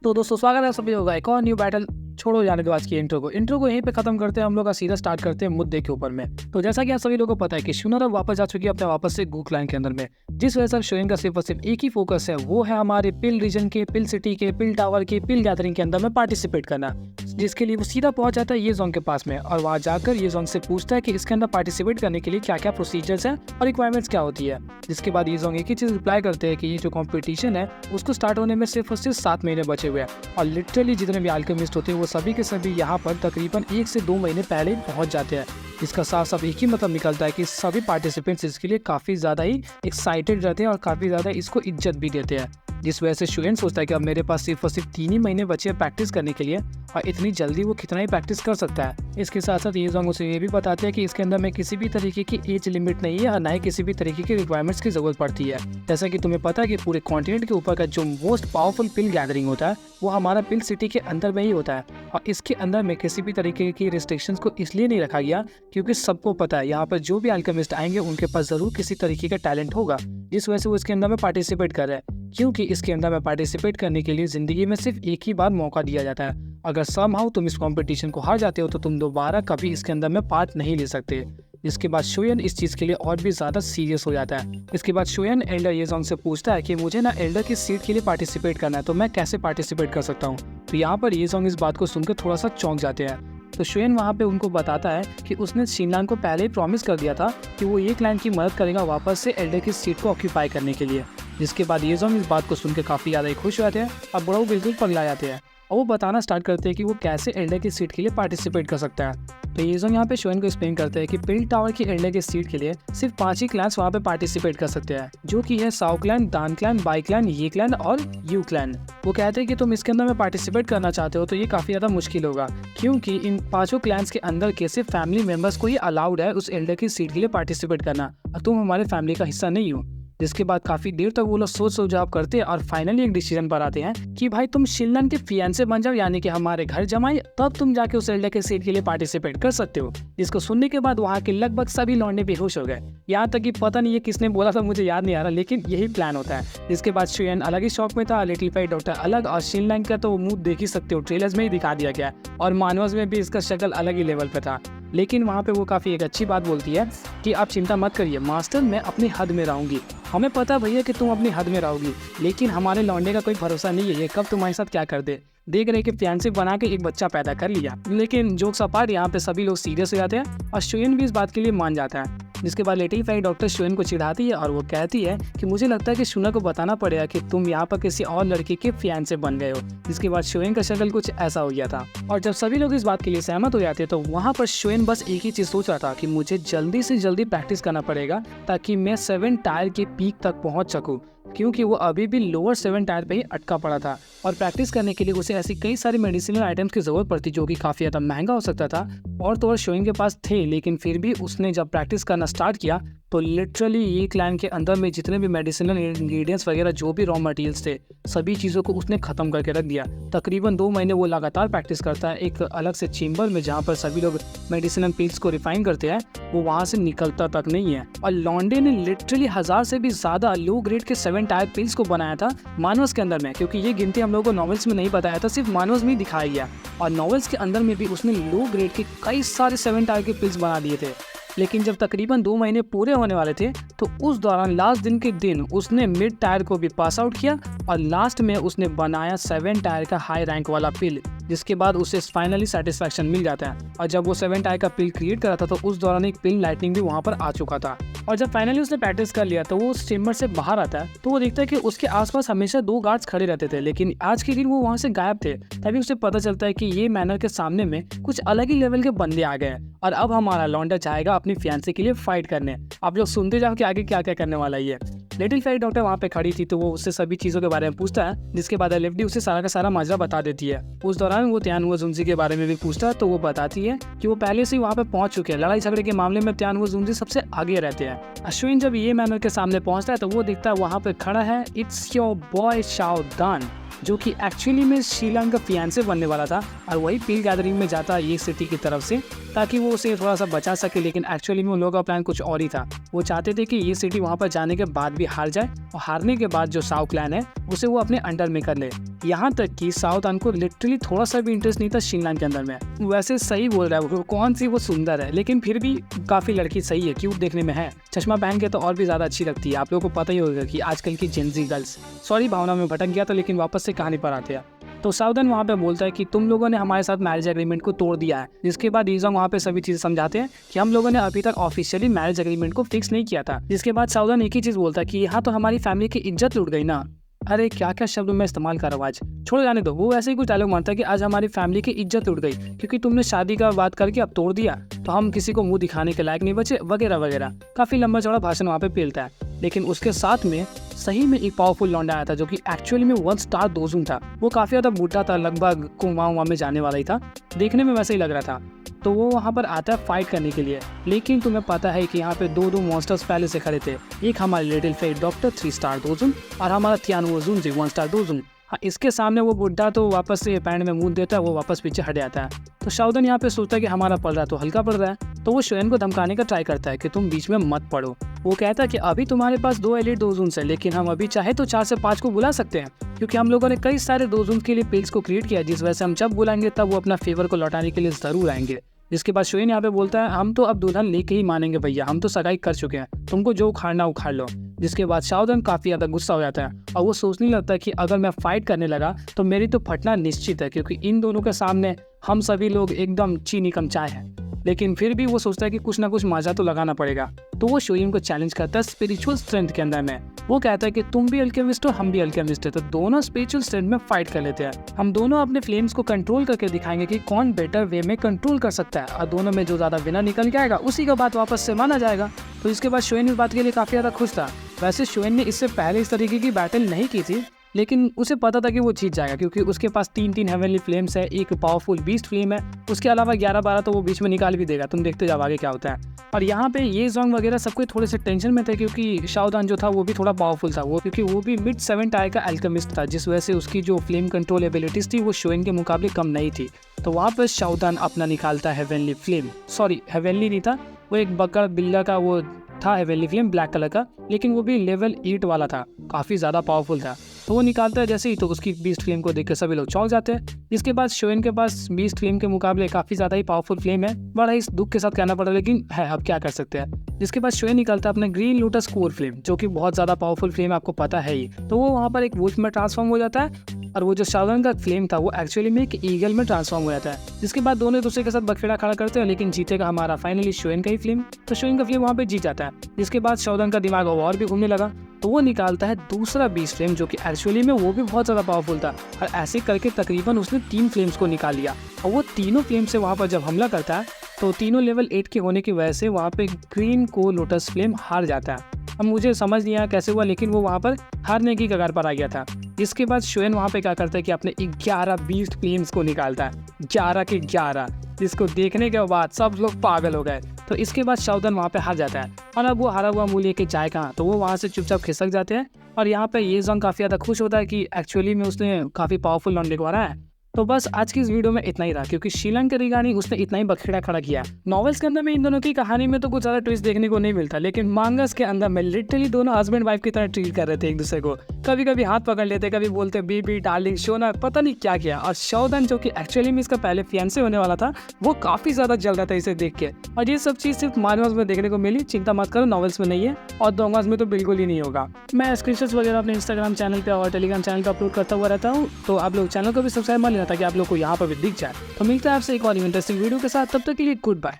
तो दोस्तों स्वागत है सभी होगा एक और न्यू बैटल। छोड़ो जाने के बाद की इंट्रो को यहीं पे खत्म करते हैं। हम लोग का सीधा स्टार्ट करते हैं मुद्दे के ऊपर में। तो जैसा कि आप सभी लोगों को पता है कि शूनर अब वापस आ चुकी है अपने वापस से गू क्लैन के अंदर में, जिस वजह से शोइन का सिर्फ और सिर्फ एक ही फोकस है, वो है हमारे पिल रीजन के, पिल सिटी के, पिल टावर के, पिल गैदरिंग के अंदर में पार्टिसिपेट करना। जिसके लिए वो सीधा पहुंच जाता है ये जोंग के पास में और वहाँ जाकर ये जोंग से पूछता है कि इसके अंदर पार्टिसिपेट करने के लिए क्या क्या प्रोसीजर्स हैं और रिक्वायरमेंट्स क्या होती है। जिसके बाद ये जोंग एक ही चीज रिप्लाई करते हैं कि ये जो कॉम्पिटिशन है उसको स्टार्ट होने में सिर्फ और सिर्फ 7 महीने बचे हुए हैं और लिटरली जितने भी अल्केमिस्ट होते हैं वो सभी के सभी यहाँ पर तकरीबन 1 से 2 महीने पहले पहुंच जाते हैं। इसका साफ साफ एक ही मतलब निकलता है कि सभी पार्टिसिपेंट्स इसके लिए काफ़ी ज़्यादा ही एक्साइटेड रहते हैं और काफ़ी ज़्यादा इसको इज्जत भी देते हैं। जिस वजह से शोएन सोचता है कि अब मेरे पास सिर्फ और सिर्फ 3 ही महीने बचे हैं प्रैक्टिस करने के लिए और इतनी जल्दी वो कितना ही प्रैक्टिस कर सकता है। इसके साथ साथ ये जोंग उसे ये भी बताते हैं कि इसके अंदर में किसी भी तरीके की एज लिमिट नहीं है और ना ही किसी भी तरीके की रिक्वायरमेंट्स की जरूरत पड़ती है। जैसा कि तुम्हें पता है कि पूरे कॉन्टिनेंट के ऊपर का जो मोस्ट पावरफुल पिल गैदरिंग होता है वो हमारा पिल सिटी के अंदर में ही होता है और इसके अंदर में किसी भी तरीके की रिस्ट्रिक्शंस को इसलिए नहीं रखा गया क्योंकि सबको पता है यहाँ पर जो भी अल्केमिस्ट आएंगे उनके पास जरूर किसी तरीके का टैलेंट होगा, जिस वजह से वो इसके अंदर में पार्टिसिपेट कर रहे हैं। क्योंकि इसके अंदर में पार्टिसिपेट करने के लिए जिंदगी में सिर्फ एक ही बार मौका दिया जाता है। अगर समहाउ तुम इस कंपटीशन को हार जाते हो तो तुम दोबारा कभी इसके अंदर में पार्ट नहीं ले सकते। इसके बाद शोएन इस चीज़ के लिए और भी ज़्यादा सीरियस हो जाता है। इसके बाद शोएन एल्डर ये जोंग से पूछता है कि मुझे ना एल्डर की सीट के लिए पार्टिसिपेट करना है, तो मैं कैसे पार्टिसिपेट कर सकता हूँ। तो यहाँ पर ये जोंग इस बात को सुनकर थोड़ा सा चौंक जाते हैं। तो शोएन वहाँ पे उनको बताता है कि उसने शिनलान को पहले ही प्रॉमिस कर दिया था कि वो ये क्लैन की मदद करेगा वापस से एल्डर की सीट को ऑक्यूपाई करने के लिए। जिसके बाद ये जोंग इस बात को सुनकर काफ़ी ज़्यादा खुश हो जाते हैं और बड़ा बिल्कुल पगला जाते हैं और वो बताना स्टार्ट करते हैं कि वो कैसे एल्डर की सीट के लिए पार्टिसिपेट कर सकता है। तो ये जोंग यहाँ पे शोएन को एक्सप्लेन करते हैं कि पिल टावर की एल्डर की सीट के लिए सिर्फ 5 ही क्लैन्स वहाँ पे पार्टिसिपेट कर सकते हैं, जो कि है साउ क्लैन, दान क्लैन, बाई क्लैन, ये क्लैन और यू क्लैन। वो कहते हैं कि तुम इसके अंदर में पार्टिसिपेट करना चाहते हो तो ये काफ़ी ज़्यादा मुश्किल होगा क्योंकि इन 5 क्लैन्स के अंदर के सिर्फ फैमिली मेम्बर्स को ही अलाउड है उस एल्डर की सीट के लिए पार्टिसिपेट करना और तुम हमारे फैमिली का हिस्सा नहीं हो। जिसके बाद काफी देर तक वो लोग सोच सुझाव करते हैं और फाइनली एक डिसीजन पर आते हैं कि भाई तुम शिनलान के फियांसे बन जाओ, यानी कि हमारे घर जमाई, तब तुम जाके उस एल्डर के सीट के लिए पार्टिसिपेट कर सकते हो। जिसको सुनने के बाद वहाँ के लगभग सभी लौंडे बेहोश हो गए। यहाँ तक कि पता नहीं ये किसने बोला था, मुझे याद नहीं आ रहा, लेकिन यही प्लान होता है। जिसके बाद शोएन अलग ही शौक में था, लिटिल फाई डॉक्टर अलग और शिनलान का तो मुंह देख ही सकते हो, ट्रेलर्स में ही दिखा दिया गया और मानवस में भी इसका शक्ल अलग ही लेवल पे था। लेकिन वहाँ पे वो काफ़ी एक अच्छी बात बोलती है कि आप चिंता मत करिए मास्टर, मैं अपनी हद में रहूँगी। हमें पता भैया कि तुम अपनी हद में रहोगी, लेकिन हमारे लौंडे का कोई भरोसा नहीं है, ये कब तुम्हारे साथ क्या कर दे। देख रहे कि फियांसे बना के एक बच्चा पैदा कर लिया। लेकिन जोक्स अपार्ट यहाँ पे सभी लोग सीरियस हो जाते हैं और शोएन भी इस बात के लिए मान जाता है। जिसके बाद लिटिल फाई डॉक्टर शोएन को चिढ़ाती है और वो कहती है कि मुझे लगता है कि शूनर को बताना पड़ेगा कि तुम यहाँ पर किसी और लड़की के फियांसे बन गए हो। जिसके बाद शोएन का शक्ल कुछ ऐसा हो गया था और जब सभी लोग इस बात के लिए सहमत हो जाते तो वहाँ पर शोएन बस एक ही चीज सोच रहा था कि मुझे जल्दी से जल्दी प्रैक्टिस करना पड़ेगा ताकि मैं 7 टायर के पीक तक पहुँच सकूँ, क्योंकि वो अभी भी लोअर 7 टायर पे ही अटका पड़ा था और प्रैक्टिस करने के लिए उसे ऐसी कई सारी मेडिसिनल आइटम्स की जरूरत पड़ती जो कि काफ़ी ज़्यादा महंगा हो सकता था। और तो और शोएन के पास थे, लेकिन फिर भी उसने जब प्रैक्टिस करना स्टार्ट किया तो लिटरली ये क्लैन के अंदर में जितने भी मेडिसिनल इंग्रेडिएंट्स वगैरह जो भी रॉ मटेरियल्स थे सभी चीज़ों को उसने ख़त्म करके रख दिया। तकरीबन 2 महीने वो लगातार प्रैक्टिस करता है एक अलग से चेम्बर में जहाँ पर सभी लोग मेडिसिनल पिल्स को रिफाइन करते हैं, वो वहाँ से निकलता तक नहीं है। और लॉन्डे ने लिटरली 1000 से भी ज़्यादा लो ग्रेड के 7 टायर पिल्स को बनाया था मानवस के अंदर में, क्योंकि ये गिनती हम लोगों को नॉवेल्स में नहीं बताया था, सिर्फ मानवस में ही दिखाया गया। और नॉवेल्स के अंदर में भी उसने लो ग्रेड के कई सारे 7 टायर के पिल्स बना दिए थे। लेकिन जब तकरीबन 2 महीने पूरे होने वाले थे तो उस दौरान लास्ट दिन के दिन उसने मिड टायर को भी पास आउट किया और लास्ट में उसने बनाया 7 टायर का हाई रैंक वाला पिल, जिसके बाद उसे फाइनली सेटिस्फैक्शन मिल जाता है। और जब वो 7 टायर का पिल क्रिएट करा था तो उस दौरान एक पिल लाइटनिंग भी वहाँ पर आ चुका था। और जब फाइनली उसने प्रैक्टिस कर लिया तो वो उस चेम्बर से बाहर आता है तो वो देखता है कि उसके आसपास हमेशा 2 गार्ड्स खड़े रहते थे, लेकिन आज के दिन वो वहाँ से गायब थे। तभी उसे पता चलता है कि ये मैनर के सामने में कुछ अलग ही लेवल के बंदे आ गए और अब हमारा लौंडा जाएगा अपनी फियांसे के लिए फाइट करने। आप लोग सुनते जाओ कि आगे क्या क्या करने वाला है। लिटिल फाई डॉक्टर वहाँ पे खड़ी थी तो वो उससे सभी चीज़ों के बारे में पूछता है, जिसके बाद लेफ्टी उसे सारा का सारा माजरा बता देती है। उस दौरान वो त्यान जुंजी के बारे में भी पूछता है तो वो बताती है कि वो पहले से ही वहाँ पे पहुंच चुके हैं। लड़ाई झगड़े के मामले में त्यान जुंजी सबसे आगे रहते हैं। अश्विन जब ये मैनर के सामने पहुंचता है तो वो दिखता है वहाँ पे खड़ा है इट्स योर बॉय शाओ दान, जो कि एक्चुअली में शीलांग का फियांसे बनने वाला था और वही पिल गैदरिंग में जाता है ये सिटी की तरफ से ताकि वो उसे थोड़ा सा बचा सके, लेकिन एक्चुअली में उन लोगों का प्लान कुछ और ही था। वो चाहते थे कि ये सिटी वहाँ पर जाने के बाद भी हार जाए और हारने के बाद जो साओ क्लैन है उसे वो अपने अंडर में कर ले। यहाँ तक कि साओ दान को लिटरली थोड़ा सा भी इंटरेस्ट नहीं था शिनलैंग के अंदर में। वैसे सही बोल रहा है वो, कौन सी वो सुंदर है, लेकिन फिर भी काफी लड़की सही है, क्यूट देखने में है। चश्मा पहन के तो और भी ज्यादा अच्छी लगती है। आप लोगों को पता ही होगा कि आजकल की जेनजी गर्ल्स, सॉरी भावना में भटक गया था, लेकिन वापस से कहानी पर आते हैं। तो साउदर्न वहाँ पे बोलता है कि तुम लोगों ने हमारे साथ मैरिज एग्रीमेंट को तोड़ दिया है। जिसके बाद ईजोंग वहाँ पे सभी चीजें समझाते हैं कि हम लोगों ने अभी तक ऑफिशियली मैरिज एग्रीमेंट को फिक्स नहीं किया था। जिसके बाद साउदर्न एक ही चीज बोलता है कि यहाँ तो हमारी फैमिली की इज्जत लूट गई ना। अरे क्या क्या शब्द मैं इस्तेमाल कर रहा हूँ आज, छोड़ जाने दो। वो ऐसे ही कुछ डायलॉग मारता है कि आज हमारी फैमिली की इज्जत उठ गई क्योंकि तुमने शादी का बात करके अब तोड़ दिया, तो हम किसी को मुंह दिखाने के लायक नहीं बचे, वगैरह वगैरह। काफी लंबा चौड़ा भाषण वहाँ पे पेलता है। लेकिन उसके साथ में सही में एक पावरफुल लौंडा आया था जो कि एक्चुअली में 1 स्टार दोजून था। वो काफी ज्यादा बूढ़ा था, लगभग कुआं में जाने वाला ही था, देखने में वैसे ही लग रहा था। तो वो वहाँ पर आता है फाइट करने के लिए। लेकिन तुम्हें पता है कि यहाँ पे दो मॉन्स्टर्स पहले से खड़े थे, एक हमारे लिटिल फेट डॉक्टर 3 स्टार दोजून और हमारा थियानो जुनजी 1 स्टार दोजून। हाँ, इसके सामने वो बुढ़ा तो वापस से पैंट में मुंह देता है, वो वापस पीछे हट जाता है। तो शाओदन यहाँ पे सोचता है कि हमारा पड़ रहा तो हल्का पड़ रहा है, तो वो शोएन को धमकाने का ट्राई करता है कि तुम बीच में मत पड़ो। वो कहता है कि अभी तुम्हारे पास 2 एलिट दोजून्स है, लेकिन हम अभी चाहे तो 4 से 5 को बुला सकते हैं, क्योंकि हम लोगों ने कई सारे दोजून्स के लिए पिल्स को क्रिएट किया, जिस वजह से हम जब बुलाएंगे तब वो अपना फेवर को लौटाने के लिए जरूर आएंगे। जिसके बाद शोएन यहाँ पे बोलता है हम तो अब दुल्हन लेके ही मानेंगे भैया, हम तो सगाई कर चुके हैं, तुमको जो उखाड़ना उखाड़ लो। जिसके बाद शाओदन काफी ज्यादा गुस्सा हो जाता है और वो सोचने लगता है कि अगर मैं फाइट करने लगा तो मेरी तो फटना निश्चित है, क्योंकि इन दोनों के सामने हम सभी लोग एकदम चीनी कम चाय है। लेकिन फिर भी वो सोचता है कि कुछ ना कुछ मजा तो लगाना पड़ेगा। तो वो शोएन को चैलेंज करता है स्पिरिचुअल स्ट्रेंथ के अंदर में। वो कहता है कि तुम भी अल्केमिस्ट हो, हम भी अल्केमिस्ट है, तो दोनों स्पिरिचुअल स्ट्रेंथ में फाइट कर लेते हैं। हम दोनों अपने फ्लेम्स को कंट्रोल करके दिखाएंगे कि कौन बेटर वे में कंट्रोल कर सकता है, और दोनों में जो ज्यादा विनर निकल के आएगा उसी का बात वापस से माना जाएगा। तो इसके बाद शोएन इस बात के लिए काफी ज्यादा खुश था। वैसे शोएन ने इससे पहले इस तरीके की बैटल नहीं की थी, लेकिन उसे पता था कि वो जीत जाएगा, क्योंकि उसके पास 3 हेवनली फ्लेम्स है, एक पावरफुल बीस्ट फ्लेम है, उसके अलावा 11-12 तो वो बीच में निकाल भी देगा। तुम देखते जाओ आगे क्या होता है। और यहाँ पे ये जोंग वगैरह सबको थोड़े से टेंशन में थे, क्योंकि शाओदान जो था वो भी थोड़ा पावरफुल था, क्योंकि वो भी मिड 7 टायर का अल्केमिस्ट था, जिस वजह से उसकी जो फ्लेम कंट्रोल एबिलिटीज थी वो शोएन के मुकाबले कम नहीं थी। तो वहाँ पर शाओदान अपना निकालता है हेवनली फ्लेम, सॉरी हेवनली नहीं था, वो एक बकरा बिल्ला का वो था हेवनली फ्लेम ब्लैक कलर का, लेकिन वो भी लेवल 8 वाला था, काफी ज्यादा पावरफुल था। तो वो निकालता है जैसे ही, तो उसकी बीस्ट फ्लेम को देखकर सभी लोग चौंक जाते हैं। इसके बाद शोएन के पास बीस्ट फ्लेम के मुकाबले काफी ज्यादा ही पावरफुल फ्लेम है, बड़ा ही दुख के साथ कहना पड़ा, लेकिन है अब क्या कर सकते हैं। जिसके बाद शोएन निकालता है अपना ग्रीन लोटस कोर फ्लेम, जो कि बहुत ज्यादा पावरफुल फ्लेम आपको पता है ही। तो वो वहाँ पर एक वुल्फ में ट्रांसफॉर्म हो जाता है, और वो जो शाओदन का फ्लेम था वो एक्चुअली में एक ईगल में ट्रांसफॉर्म हो जाता है। जिसके बाद दोनों दूसरे के साथ बखेड़ा खड़ा करते हैं, लेकिन जीतेगा हमारा फाइनली शोएन का ही फ्लेम। तो शोएन का फ्लेम वहाँ पे जीत जाता है। जिसके बाद शाओदन का दिमाग और भी घूमने लगा, तो वो निकालता है दूसरा बीस्ट फ्लेम, जो कि एक्चुअली में वो भी बहुत ज़्यादा पावरफुल था, और ऐसे करके तकरीबन उसने 3 फ्लेम्स को निकाल लिया। और वो तीनों फ्लेम से वहाँ पर जब हमला करता है तो तीनों लेवल 8 के होने की वजह से वहाँ पे ग्रीन को लोटस फ्लेम हार जाता है। अब मुझे समझ नहीं आया कैसे हुआ, लेकिन वो वहाँ पर हारने की कगार पर आ गया था। इसके बाद शोएन वहाँ पे क्या करता है कि अपने 11 बीस्ट फ्लेम्स को निकालता है, 11 के 11, जिसको देखने के बाद सब लोग पागल हो गए। तो इसके बाद शाओदन वहाँ पे हार जाता है, और अब वो हारा हुआ मूल लेके जाए कहाँ, तो वो वहाँ से चुपचाप खिसक जाते हैं। और यहाँ पे ये जोंग काफ़ी ज़्यादा खुश होता है कि एक्चुअली में उसने काफ़ी पावरफुल लौंडे को हराया है। तो बस आज की इस वीडियो में इतना ही रहा, क्योंकि शिनलैंग के रिगार्डिंग उसने इतना ही बखेड़ा खड़ा किया। नॉवेल्स के अंदर में इन दोनों की कहानी में तो कुछ ज़्यादा ट्विस्ट देखने को नहीं मिलता, लेकिन मांगास के अंदर में लिटरली दोनों हस्बैंड वाइफ की तरह ट्रीट कर रहे थे एक दूसरे को। कभी कभी हाथ पकड़ लेते, कभी बोलते बेबी डार्लिंग शोना, पता नहीं क्या किया। और शाओदन जो कि एक्चुअली में इसका पहले फियांसे होने वाला था, वो काफ़ी ज़्यादा जल रहा था इसे देख के। और ये सब चीज़ सिर्फ मानवास में देखने को मिली, चिंता मत करो, नॉवेल्स में नहीं है, और दोंगास में तो बिल्कुल ही नहीं होगा। मैं स्क्रीनशॉट्स वगैरह अपने इंस्टाग्राम चैनल पे और टेलीग्राम चैनल पे अपलोड करता हुआ रहता हूँ, तो आप लोग चैनल को भी सब्सक्राइब कर लेना ताकि आप लोग को यहाँ पर भी दिख जाए। तो मिलता है आपसे एक और इंटरेस्टिंग वीडियो के साथ, तब तक के लिए गुड बाय।